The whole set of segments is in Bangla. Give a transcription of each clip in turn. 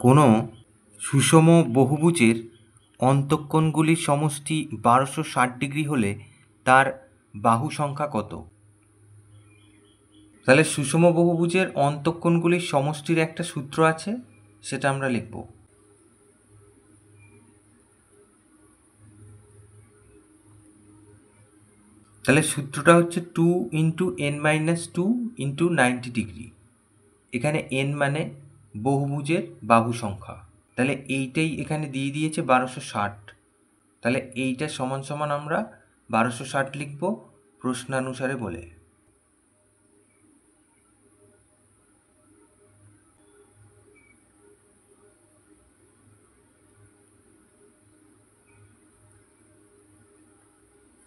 কোনো সুষম বহুভুজের অন্তঃকোণগুলির সমষ্টি 1260 হলে তার বাহু সংখ্যা কত? তাহলে সুষম বহুভুজের অন্তঃকোণগুলির সমষ্টির একটা সূত্র আছে, সেটা আমরা লিখব। তাহলে সূত্রটা হচ্ছে 2 × n-2 × 90°। এখানে n মানে বহুভুজের বাহু সংখ্যা, তাহলে এইটাই এখানে দিয়ে দিয়েছে 1260। তাহলে এইটা সমান সমান আমরা 1260 লিখব প্রশ্নানুসারে বলে।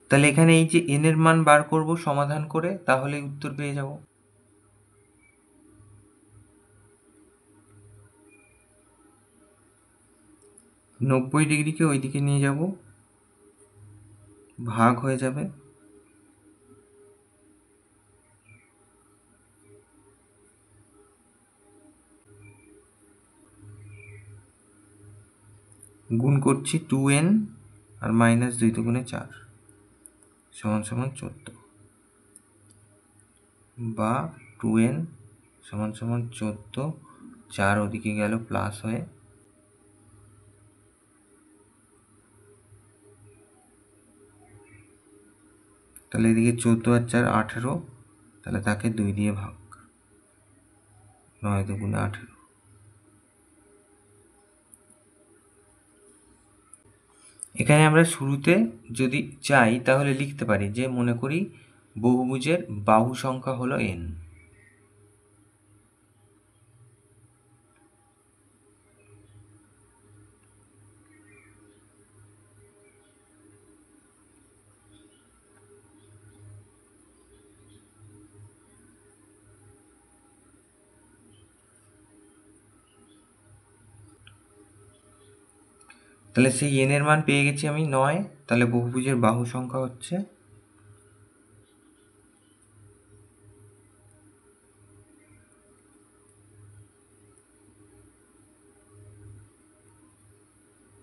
তাহলে এখানে এই যে n এর মান বার করব সমাধান করে, তাহলে উত্তর পেয়ে যাব। নব্বই ডিগ্রিকে ওইদিকে নিয়ে যাব, ভাগ হয়ে যাবে, গুণ করছি 2n আর -2 × 4 সমান সমান 14, বা 2n সমান সমান 14, 4 ওদিকে গেল প্লাস হয়ে, তাহলে এদিকে 14 আর 4 18, তাহলে তাকে 2 দিয়ে ভাগ, 9 × 2 = 18। এখানে আমরা শুরুতে যদি চাই তাহলে লিখতে পারি যে মনে করি বহুভুজের বাহু সংখ্যা হলো n। তাহলে সেই n এর মান পেয়ে গেছি আমি 9। তাহলে বহুভুজের বাহু সংখ্যা হচ্ছে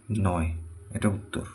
9। এটা উত্তর।